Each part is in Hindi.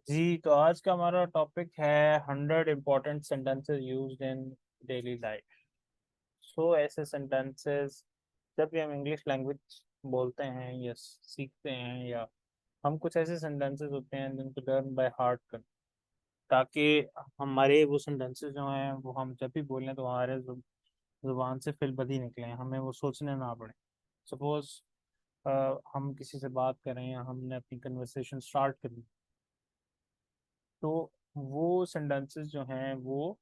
जी, तो आज का हमारा टॉपिक है 100 important sentences used in daily life. ऐसे सेंटेंसेस जब भी हम इंग्लिश लैंग्वेज बोलते हैं या सीखते हैं, या हम कुछ ऐसे सेंटेंसेस होते हैं जिनको लर्न बाय हार्ट कर, ताकि हमारे वो सेंटेंसेस जो हैं वो हम जब भी बोलें तो हमारे जुबान से फिलबदी निकलें, हमें वो सोचने ना पड़े। सपोज हम किसी से बात कर रहे हैं या हमने अपनी कन्वर्सेशन स्टार्ट करी, तो वो सेंटेंसेस जो हैं वो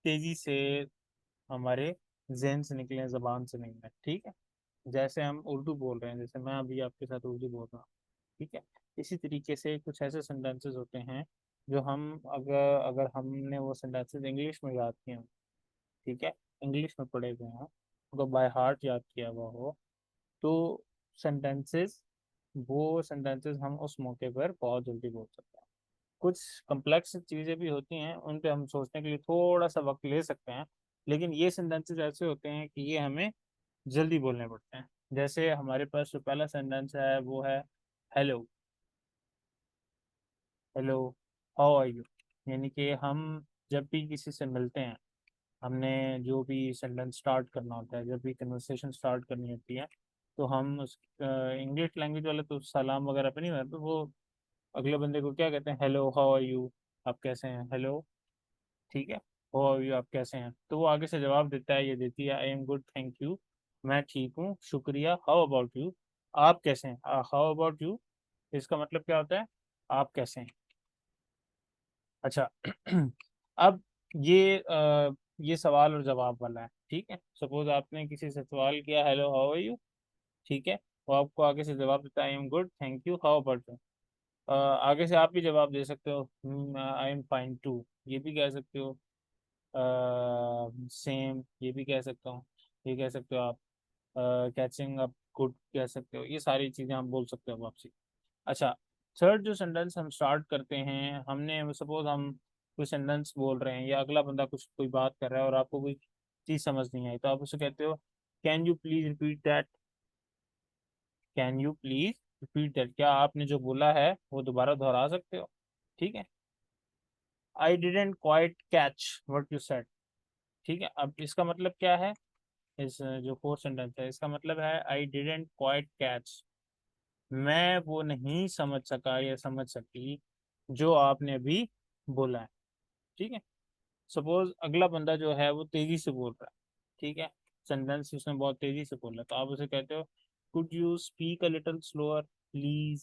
तेजी से हमारे जहन से निकले, जबान से निकले। ठीक है, जैसे हम उर्दू बोल रहे हैं, जैसे मैं अभी आपके साथ उर्दू बोल रहा हूँ। ठीक है, इसी तरीके से कुछ ऐसे सेंटेंसेस होते हैं जो हम अगर अगर हमने वो सेंटेंसेस इंग्लिश में याद किए हों, ठीक है, इंग्लिश में पढ़े हुए हैं, उनको बाय हार्ट याद किया हुआ हो, तो सेंटेंसेस वो सेंटेंसेस हम उस मौके पर बहुत जल्दी बोल सकते हैं। कुछ कम्प्लेक्स चीज़ें भी होती हैं, उन पे हम सोचने के लिए थोड़ा सा वक्त ले सकते हैं, लेकिन ये सेंटेंसेस ऐसे होते हैं कि ये हमें जल्दी बोलने पड़ते हैं। जैसे हमारे पास जो पहला सेंटेंस है वो है hello. Hello, how are you. यानी कि हम जब भी किसी से मिलते हैं, हमने जो भी सेंटेंस स्टार्ट करना होता है, जब भी कन्वर्सेशन स्टार्ट करनी होती है, तो हम उस इंग्लिश लैंग्वेज वाले तो सलाम वगैरह पे नहीं करते, वो अगले बंदे को क्या कहते हैं, हेलो हाउ आर यू, आप कैसे हैं, हेलो। ठीक है, हाउ आर यू, आप कैसे हैं, तो वो आगे से जवाब देता है, ये देती है, I am good thank you, मैं ठीक हूँ शुक्रिया, हाउ अबाउट यू, आप कैसे हैं, हाउ अबाउट यू। इसका मतलब क्या होता है, आप कैसे हैं। अच्छा अब ये सवाल और जवाब वाला है। ठीक है, सपोज आपने किसी से सवाल किया, हेलो हाउ आर यू। ठीक है, वो आपको आगे से जवाब देता है, I am good thank you, how about you. आगे से आप भी जवाब दे सकते हो, आई एम फाइन टू, ये भी कह सकते हो। सेम, ये भी कह सकता हूँ, ये कह सकते हो आप। कैचिंग अप गुड कह सकते हो, ये सारी चीज़ें आप बोल सकते हो वापसी। अच्छा, थर्ड जो सेंटेंस हम स्टार्ट करते हैं, हमने सपोज हम कोई सेंटेंस बोल रहे हैं या अगला बंदा कुछ कोई बात कर रहा है और आपको कोई चीज़ समझ नहीं आई, तो आप उसे कहते हो, can you please repeat that. Can you please repeat that, क्या आपने जो बोला है वो दोबारा दोहरा सकते हो। ठीक है, I didn't quite catch what you said. ठीक है, अब इसका मतलब क्या है, इस जो फोर्थ सेंटेंस है इसका मतलब है, आई डिडेंट क्वाइट कैच, मैं वो नहीं समझ सका या समझ सकी जो आपने अभी बोला है। ठीक है, सपोज अगला बंदा जो है वो तेजी से बोल रहा है। ठीक है, सेंटेंस उसने बहुत तेजी से बोला, तो आप उसे कहते हो, could you speak a little slower please.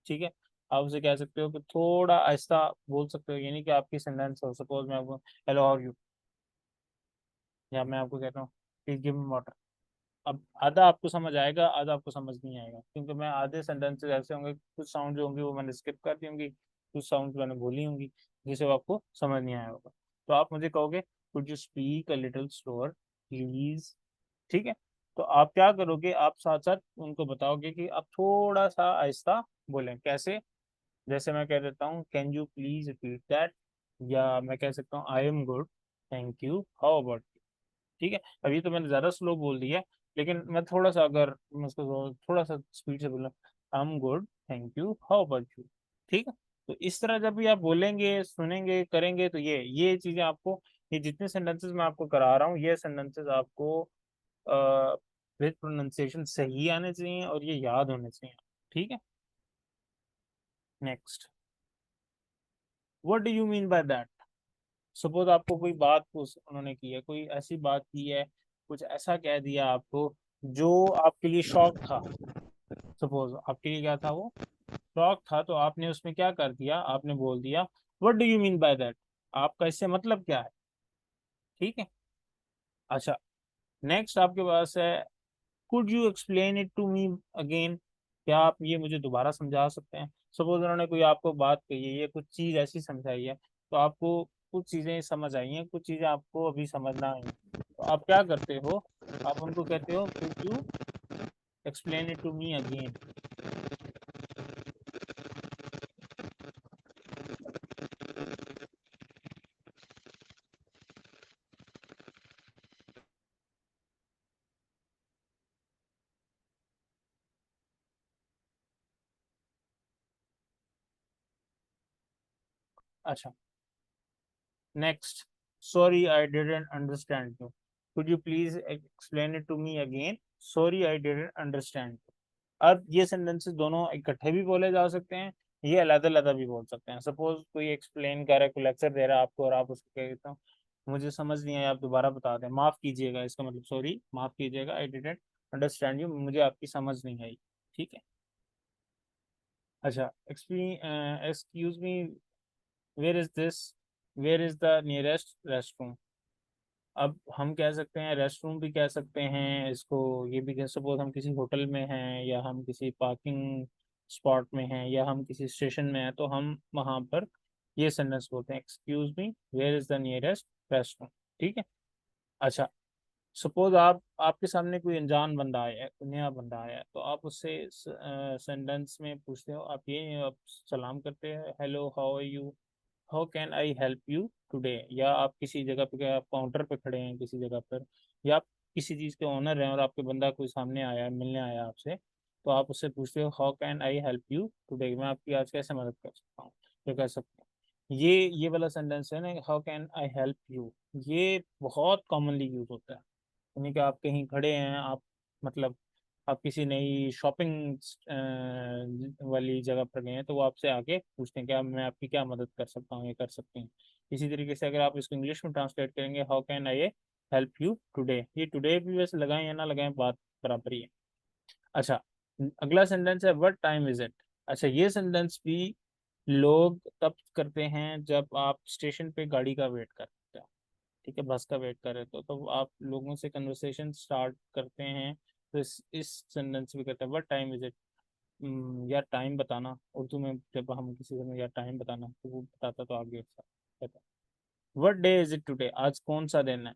ठीक है, आप उसे कह सकते हो कि थोड़ा आहिस्ता बोल सकते हो, यानी कि आपकी सेंटेंस हो, सपोज मैं आपको हेलो हाउ आर यू, या मैं आपको कहता हूँ प्लीज गिव मी वाटर। अब आधा आपको समझ आएगा, आधा आपको समझ नहीं आएगा, क्योंकि मैं आधे सेंटेंसेस ऐसे होंगे, कुछ साउंड जो होंगे वो मैंने स्किप कर दी होंगी, कुछ साउंड मैंने बोली होंगी जिसे वो आपको समझ नहीं आया होगा। तो आप मुझे कहोगे, could you speak a little slower please. ठीक है, तो आप क्या करोगे, आप साथ साथ उनको बताओगे कि आप थोड़ा सा आहिस्ता बोलें। कैसे, जैसे मैं कह देता हूँ, can you please repeat that, या मैं कह सकता हूँ, I am good thank you, how about. ठीक है, अभी तो मैंने ज़्यादा स्लो बोल दिया, लेकिन मैं थोड़ा सा, अगर मैं उसको थोड़ा सा स्पीड से बोला, I am good thank you how about you. ठीक है, तो इस तरह जब भी आप बोलेंगे, सुनेंगे, करेंगे, तो ये चीज़ें आपको, ये जितने सेंटेंसेस मैं आपको करा रहा हूँ, ये सेंटेंसेस आपको विद प्रोनाउंसिएशन सही आने चाहिए और ये याद होने चाहिए। ठीक है, next, what do you mean by that. Suppose आपको कोई बात उन्होंने की है, कोई ऐसी बात की है, कुछ ऐसा कह दिया आपको जो आपके लिए शौक था। सपोज आपके लिए क्या था वो, शौक था, तो आपने उसमें क्या कर दिया, आपने बोल दिया, what do you mean by that, आपका इससे मतलब क्या है। ठीक है, अच्छा, नेक्स्ट आपके पास है, could you explain it to me again, क्या आप ये मुझे दोबारा समझा सकते हैं। सपोज उन्होंने कोई आपको बात कही है, ये कुछ चीज़ ऐसी समझाई है, तो आपको कुछ चीज़ें समझ आई हैं, कुछ चीज़ें आपको अभी समझना आई हैं, तो आप क्या करते हो, आप उनको कहते हो, could you explain it to me again. अच्छा, next, sorry I didn't understand you, could you please explain it to me again, sorry I didn't understand. अब ये सेंटेंसेस दोनों इकट्ठे भी बोले जा सकते हैं, ये अलग अलग भी बोल सकते हैं। सपोज कोई एक्सप्लेन कर रहा है, कोई लेक्चर दे रहा है आपको, और आप उसको कह देते हो मुझे समझ नहीं आया, आप दोबारा बता दें, माफ कीजिएगा, इसका मतलब सॉरी, माफ कीजिएगा, आई डिडंट अंडरस्टैंड यू, मुझे आपकी समझ नहीं आई। ठीक है। अच्छा, excuse me, where is this, where is the nearest rest. अब हम कह सकते हैं रेस्ट रूम भी कह सकते हैं इसको, ये भी कह, सपोज हम किसी होटल में हैं, या हम किसी पार्किंग स्पॉट में हैं, या हम किसी स्टेशन में हैं, तो हम वहाँ पर ये सेंटेंस बोलते हैं, excuse me, where is the nearest restroom. ठीक है। अच्छा, सपोज आप, आपके सामने कोई अनजान बंदा आया है, कोई नया बंदा आया है, तो आप उससे सेंटेंस में पूछते हो, आप सलाम करते हैं, hello how are you, how can I help you today. या आप किसी जगह पे, आप काउंटर पे खड़े हैं किसी जगह पर, या आप किसी चीज़ के ओनर हैं और आपके बंदा कोई सामने आया है, मिलने आया आपसे, तो आप उससे पूछते हो how can I help you today, मैं आपकी आज कैसे मदद कर सकता हूँ, तो कह सकते हैं। ये वाला सेंटेंस है ना, how can I help you, ये बहुत कॉमनली यूज होता है। यानी कि आप कहीं खड़े हैं, आप मतलब आप किसी नई शॉपिंग वाली जगह पर गए हैं, तो वो आपसे आके पूछते हैं क्या मैं आपकी क्या मदद कर सकता हूँ, ये कर सकते हैं। इसी तरीके से अगर आप इसको इंग्लिश में ट्रांसलेट करेंगे, how can I help you today, ये टुडे भी वैसे लगाएं या ना लगाएं, बात बराबर ही है। अच्छा, अगला सेंटेंस है व्हाट टाइम इज इट। अच्छा, ये सेंटेंस भी लोग तब करते हैं जब आप स्टेशन पे गाड़ी का वेट करते हैं, ठीक है, बस का वेट कर रहे तो आप लोगों से कन्वर्सेशन स्टार्ट करते हैं, तो इस सेंटेंस भी करते हैं व्हाट टाइम इज इट, या टाइम बताना, उर्दू में जब हम किसी से या टाइम बताना, तो वो बताता तो आगे अच्छा कहता है what day is it today, आज कौन सा दिन है।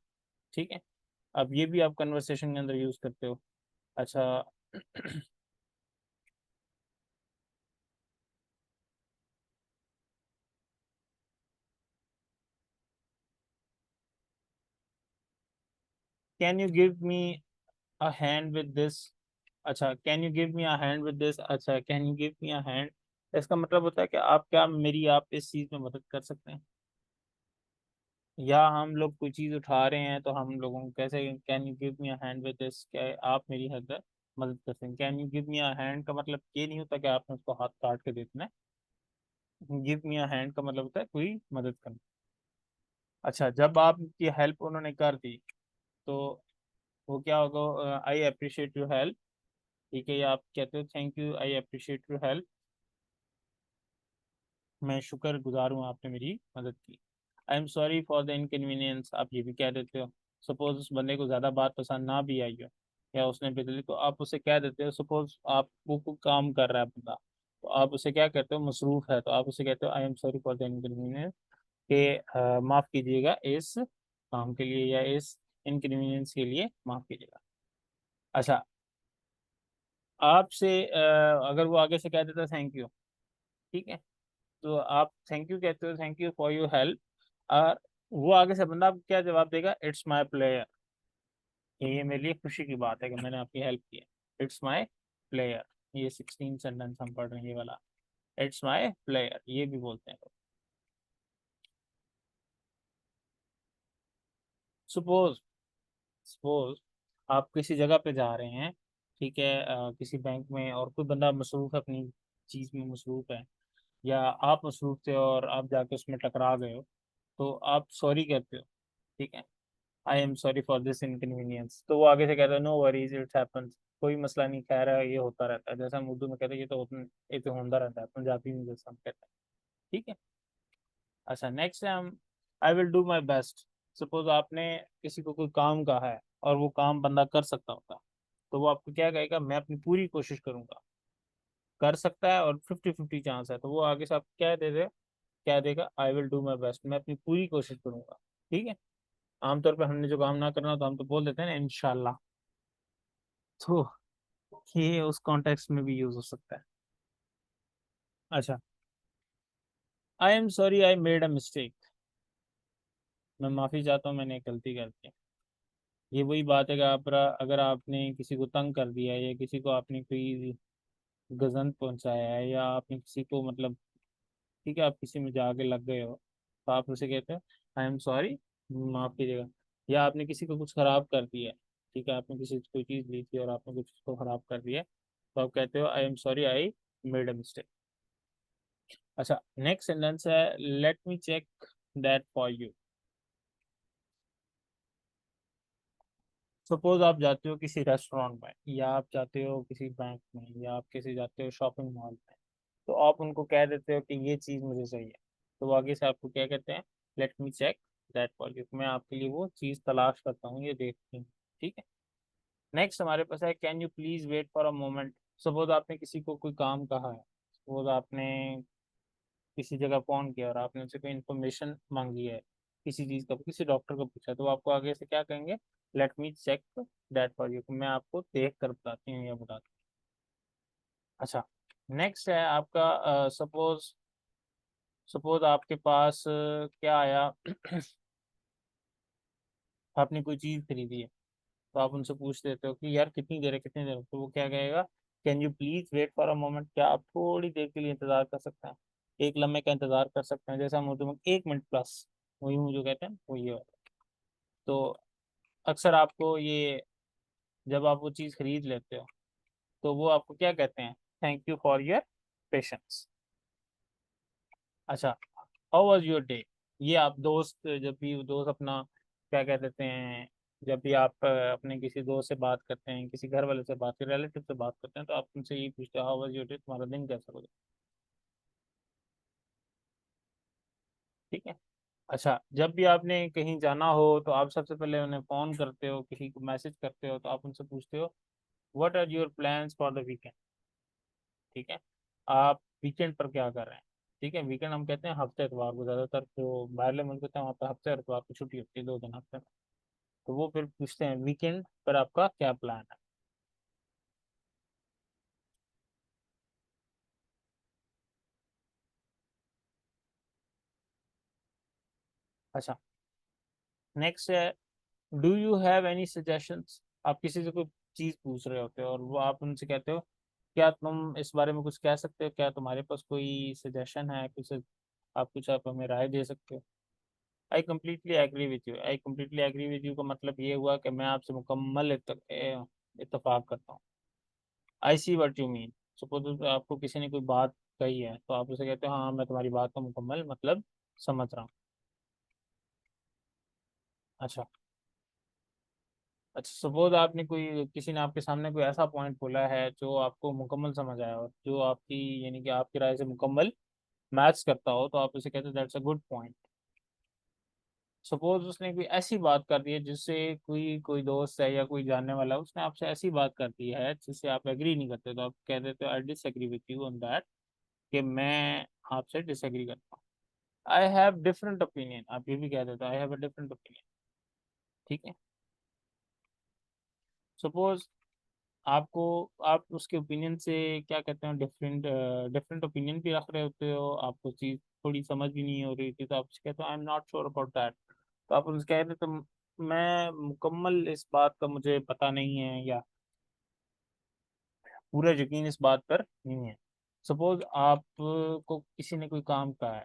ठीक है। अब ये भी आप कन्वर्सेशन के अंदर यूज करते हो। अच्छा, can you give me a hand with this. अच्छा, can you give me a hand with this, अच्छा can you give me a hand, इसका मतलब होता है कि आप क्या मेरी, आप इस चीज़ में मदद कर सकते हैं। या हम लोग कोई चीज़ उठा रहे हैं, तो हम लोगों को कैसे, can you give me a hand with this, क्या आप मेरी मदद कर सकते हैं। Can you give me a hand का मतलब ये नहीं होता कि आपने उसको हाथ काट के दे देना है। गिव मी अ हैंड का मतलब होता है कोई मदद करना। अच्छा, जब आपकी हेल्प उन्होंने कर दी, तो वो क्या होगा, आई अप्रिशिएट योर हेल्प। ठीक है, या आप कहते हो thank you, I appreciate your help, मैं शुक्र गुजार हूँ, आपने मेरी मदद की। आई am sorry for the inconvenience, आप ये भी कह देते हो। सपोज उस बंदे को ज़्यादा बात पसंद ना भी आई हो, या उसने बदली, तो आप उसे कह देते हो, सपोज आप वो कोई काम कर रहा है बंदा, तो आप उसे क्या कहते हो, मसरूफ़ है, तो आप उसे कहते हो I am sorry for the inconvenience, के माफ़ कीजिएगा इस काम के लिए, या इस इनकन्वीनियंस के लिए माफ़ कीजिएगा। अच्छा, आपसे अगर वो आगे से कह देता थैंक यू, ठीक है, तो आप थैंक यू कहते हो, thank you for your help, और वो आगे से बंदा आपको क्या जवाब देगा, इट्स माई प्लेयर, ये मेरे लिए खुशी की बात है कि मैंने आपकी हेल्प की है, इट्स माई प्लेयर। ये 16 सेंटेंस हम पढ़ रहे हैं, ये वाला इट्स माई प्लेयर, ये भी बोलते हैं। सपोज सपोज आप किसी जगह पे जा रहे हैं, ठीक है, किसी बैंक में, और कोई बंदा मसरूफ है, अपनी चीज़ में मसरूफ है, या आप मसरूफ थे और आप जाके उसमें टकरा गए हो, तो आप सॉरी कहते हो। ठीक है, आई am sorry for this inconvenience, तो वो आगे से कहता है नो वरीज इट्स हैपेंस, कोई मसला नहीं, खैर है, ये होता रहता है, जैसा हम उर्दू में कहते हैं ये तो होता रहता है, पंजाबी में जैसा हम कहते हैं। ठीक है। अच्छा, नेक्स्ट है हम, I will do my best. Suppose आपने किसी को कोई काम कहा है, और वो काम बंदा कर सकता होता, तो वो आपको क्या कहेगा, मैं अपनी पूरी कोशिश करूंगा, कर सकता है और 50-50 चांस है, तो वो आगे से आप क्या देगा, I will do my best, मैं अपनी पूरी कोशिश करूंगा। ठीक है। आमतौर पर हमने जो काम ना करना तो हम तो बोल देते हैं ना इंशाल्लाह, तो ये उस कॉन्टेक्स्ट में भी यूज हो सकता है। अच्छा, आई am sorry I made a mistake, मैं माफ़ी चाहता हूँ, मैंने एक गलती कर दी। ये वही बात है कि अगर आपने किसी को तंग कर दिया है, या किसी को आपने कोई गजन पहुंचाया है, या आपने किसी को मतलब ठीक है, आप किसी में जाके लग गए हो, तो आप उसे कहते हो आई एम सॉरी, माफ़ कीजिएगा। या आपने किसी को कुछ खराब कर दिया है, ठीक है, आपने किसी से कोई चीज़ ली थी और आपने कुछ उसको खराब कर दिया है, तो आप कहते हो I am sorry, I made a mistake. अच्छा, नेक्स्ट सेंटेंस है let me check that for you. Suppose आप जाते हो किसी रेस्टोरेंट में, या आप जाते हो किसी बैंक में, या आप किसी जाते हो शॉपिंग मॉल में, तो आप उनको कह देते हो कि ये चीज़ मुझे चाहिए, तो वो आगे से आपको क्या कहते हैं, let me check that for you, मैं आपके लिए वो चीज़ तलाश करता हूँ, ये देखती हूँ। ठीक है। नेक्स्ट हमारे पास है can you please wait for a moment. Suppose आपने किसी को कोई काम कहा है, सपोज आपने किसी जगह फोन किया और आपने उनसे कोई इन्फॉर्मेशन मांगी है, किसी चीज़ का, किसी डॉक्टर को पूछा, तो वो आपको आगे से क्या कहेंगे, let me check that for you, मैं आपको देख कर बताती हूँ या बताती हूँ। अच्छा, नेक्स्ट है आपका सपोज, सपोज आपके पास क्या आया आपने कोई चीज़ खरीदी है, तो आप उनसे पूछ देते हो कि यार कितनी देर है, कितनी देर है? तो वो क्या कहेगा, can you please wait for a moment, क्या आप थोड़ी देर के लिए इंतजार कर सकते हैं, एक लम्हे का इंतजार कर सकते हैं, जैसा हम उर्दू में 1 मिनट प्लस, वही जो कहते हैं वो ये वाला। तो अक्सर आपको ये, जब आप वो चीज़ खरीद लेते हो, तो वो आपको क्या कहते हैं, thank you for your patience. अच्छा, हाउ वाज योर डे। ये आप दोस्त, जब भी दोस्त अपना क्या कह देते हैं, जब भी आप अपने किसी दोस्त से बात करते हैं, किसी घर वाले से बात करते हैं, रिलेटिव से बात करते हैं, तो आप उनसे यही पूछते हो हाउ वाज योर डे, तुम्हारा दिन कैसा होगा। ठीक है। अच्छा, जब भी आपने कहीं जाना हो, तो आप सबसे पहले उन्हें फ़ोन करते हो, किसी को मैसेज करते हो, तो आप उनसे पूछते हो what are your plans for the weekend. ठीक है, आप वीकेंड पर क्या कर रहे हैं। ठीक है, वीकेंड हम कहते हैं हफ्ते एतवार को, ज़्यादातर जो बाहरले मुल्क होते हैं वहाँ पर हफ्ते एतवार को छुट्टी होती है, 2 दिन हफ्ते में। तो वो फिर पूछते हैं वीकेंड पर आपका क्या प्लान है। अच्छा, नेक्स्ट है do you have any suggestions. आप किसी से कोई चीज़ पूछ रहे होते हो और वो आप उनसे कहते हो क्या तुम इस बारे में कुछ कह सकते हो, क्या तुम्हारे पास कोई सजेशन है, कुछ आप कुछ आप हमें राय दे सकते हो। I completely agree with you, I completely agree with you का मतलब ये हुआ कि मैं आपसे मुकम्मल इत्तेफाक करता हूँ। I see what you mean. Suppose आपको किसी ने कोई बात कही है, तो आप उसे कहते हो हाँ मैं तुम्हारी बात का मुकम्मल मतलब समझ रहा हूँ। अच्छा, अच्छा, सपोज आपने कोई, किसी ने आपके सामने कोई ऐसा पॉइंट बोला है जो आपको मुकम्मल समझ आया और जो आपकी, यानी कि आपकी राय से मुकम्मल मैच करता हो, तो आप उसे कहते हो that's a good point. Suppose उसने कोई ऐसी बात कर दी है जिससे कोई कोई दोस्त है या कोई जानने वाला है, उसने आपसे ऐसी बात कर दी है जिससे आप एग्री नहीं करते, तो आप कह देते हो I disagree with you on that, कि मैं आपसे डिसएग्री करता हूँ। आई हैव डिफरेंट ओपिनियन, आप ये भी कह देते हो I have a different opinion. ठीक है। सपोज आपको, आप उसके ओपिनियन से क्या कहते हैं, डिफरेंट डिफरेंट ओपिनियन भी रख रहे होते हो, आपको चीज़ थोड़ी समझ भी नहीं हो रही थी, तो आप उससे कहते हो I am not sure about that. तो आप उनसे कह रहे तो मैं मुकम्मल इस बात का मुझे पता नहीं है, या पूरा यकीन इस बात पर नहीं है। सपोज आपको किसी ने कोई काम कहा है,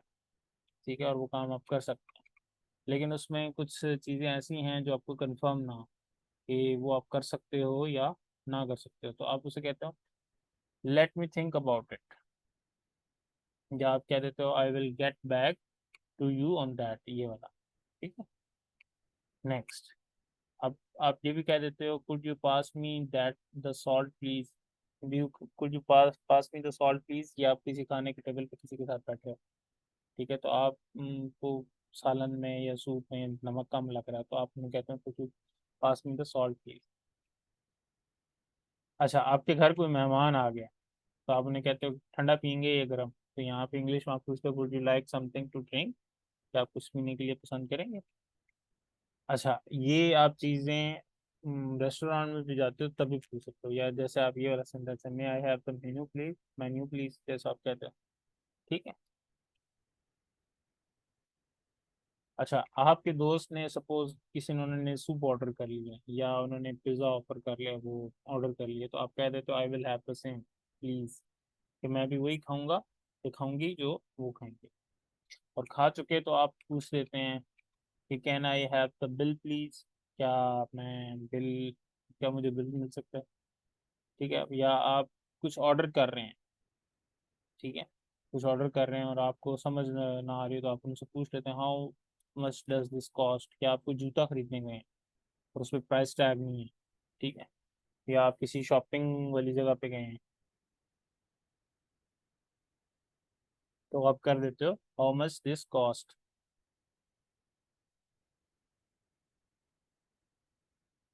ठीक है, और वो काम आप कर सकते हैं, लेकिन उसमें कुछ चीज़ें ऐसी हैं जो आपको कंफर्म ना हो कि वो आप कर सकते हो या ना कर सकते हो, तो आप उसे कहते हो let me think about it, या आप कह देते हो I will get back to you on that, ये वाला। ठीक है। नेक्स्ट, अब आप ये भी कह देते हो could you pass me that the salt please, you could you pass pass me the salt please, या आप किसी खाने के टेबल पे किसी के साथ बैठे हो, ठीक है, तो आप को सालन में या सूप में नमक कम लग रहा है, तो आप उन्हें कहते हैं could you pass me the salt please. अच्छा, आपके घर कोई मेहमान आ गया, तो आप उन्हें कहते हो ठंडा पियेंगे या गर्म, तो यहाँ पे इंग्लिश में आप पूछते हो would you like something to drink, क्या आप कुछ पीने के लिए पसंद करेंगे। अच्छा, ये आप चीज़ें रेस्टोरेंट में भी जाते हो तभी पूछ सकते हो, या जैसे आप ये वाला सेंटेंस है may I have the menu please, menu please जैसे आप कहते हो। ठीक है। अच्छा, आपके दोस्त ने सपोज किसी ने, उन्होंने सूप ऑर्डर कर लिया या उन्होंने पिज़्ज़ा ऑफर कर लिया, वो ऑर्डर कर लिया, तो आप कह देते हो I will have the same please, कि मैं भी वही खाऊंगा दिखाऊंगी जो वो खाएंगे। और खा चुके तो आप पूछ लेते हैं कि can I have the bill please, क्या मैं बिल, क्या मुझे बिल मिल सकता है। ठीक है, या आप कुछ ऑर्डर कर रहे हैं, ठीक है, कुछ ऑर्डर कर रहे हैं और आपको समझ ना आ रही हो तो आप उनसे पूछ लेते हैं how much does this cost, क्या आपको जूता खरीदने गए हैं और उसमें प्राइस टैग नहीं है, ठीक है, या आप किसी शॉपिंग वाली जगह पे गए हैं तो आप कर देते हो हाउ मच दिस कॉस्ट।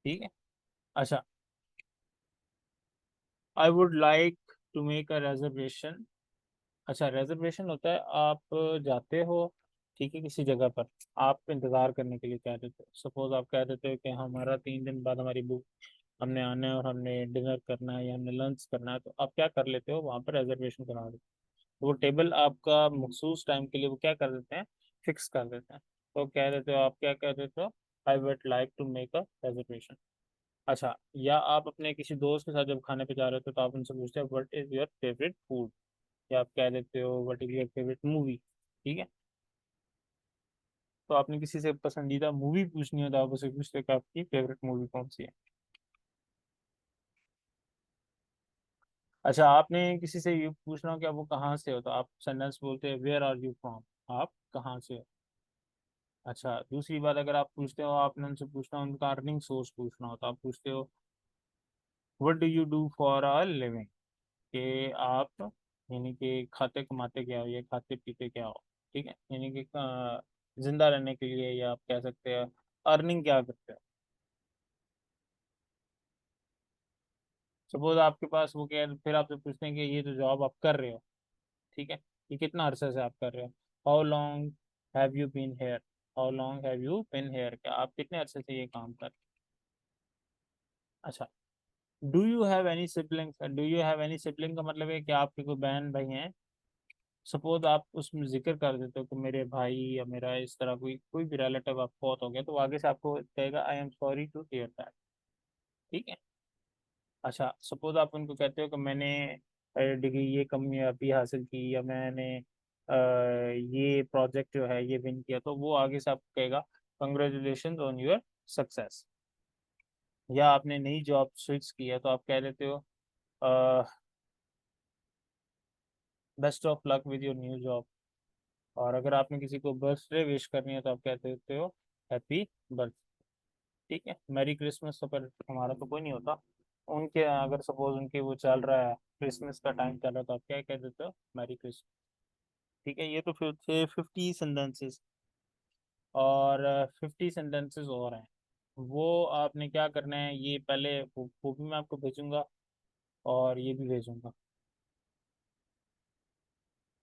ठीक है। अच्छा, I would like to make a reservation. अच्छा, रेजर्वेशन होता है आप जाते हो, ठीक है, किसी जगह पर आप इंतज़ार करने के लिए कह देते हो। सपोज आप कह देते हो कि हमारा 3 दिन बाद हमारी बुक, हमने आना है और हमने डिनर करना है या हमने लंच करना है, तो आप क्या कर लेते हो, वहाँ पर रेजर्वेशन करा देते हो। तो वो टेबल आपका मखसूस टाइम के लिए वो क्या कर देते हैं, फिक्स कर देते हैं। तो कह देते हो, आप क्या कह देते हो, I would like to make a reservation. अच्छा, या आप अपने किसी दोस्त के साथ जब खाने पे जा रहे हो तो आप उनसे पूछते हो what is your favourite food, या आप कह देते हो what is your favourite movie. ठीक है, तो आपने किसी से पसंदीदा मूवी पूछनी हो तो आप उसे पूछते हो कि आपकी फेवरेट मूवी कौन सी है। अच्छा, आपने किसी से ये पूछना हो कि आप वो कहाँ से हो तो आप सेंटेंस बोलते हैं वेयर आर यू फ्रॉम, आप कहाँ से हो। अच्छा, दूसरी बात, अगर आप पूछते हो, आपने उनसे पूछना हो, उनका अर्निंग सोर्स पूछना हो तो आप पूछते हो what do you do for a living, कि आप, यानी कि खाते कमाते क्या हो या खाते पीते क्या हो। ठीक है, यानी कि जिंदा रहने के लिए, या आप कह सकते हैं अर्निंग क्या करते हो। सपोज आपके पास वो क्या, फिर आपसे पूछते हैं कि ये जो जॉब आप कर रहे हो, ठीक है, ये कितना अरसे से आप कर रहे हो। How long have you been here, how long have you been here, क्या आप कितने अरसे से ये काम कर। अच्छा, do you have any sibling, do you have any sibling का मतलब है कि आपके कोई बहन भाई हैं। सपोज आप उसमें जिक्र कर देते हो कि मेरे भाई या मेरा इस तरह कोई कोई भी रिलेटिव आप बहुत हो गया, तो वो आगे से आपको कहेगा I am sorry to hear that. ठीक है। अच्छा, सपोज आप उनको कहते हो कि मैंने डिग्री ये कामयाबी हासिल की, या मैंने ये प्रोजेक्ट जो है ये विन किया, तो वो आगे से आपको कहेगा कंग्रेचुलेशन ऑन योर सक्सेस। या आपने नई जॉब स्विच की है तो आप कह देते हो best of luck with your new job. और अगर आपने किसी को बर्थडे विश करनी है तो आप कह देते हो हैप्पी बर्थ। ठीक है, मैरी क्रिसमस तो, पर हमारा तो कोई नहीं होता, उनके अगर सपोज उनके वो चल रहा है, क्रिसमस का टाइम चल रहा है तो आप क्या कह देते हो, मैरी क्रिसमस। ठीक है, ये तो फिर थे 50 सेंटेंसेस, और 50 सेंटेंसेस और हैं। वो आपने क्या करना है, ये पहले वो भी मैं आपको भेजूंगा और ये भी भेजूंगा।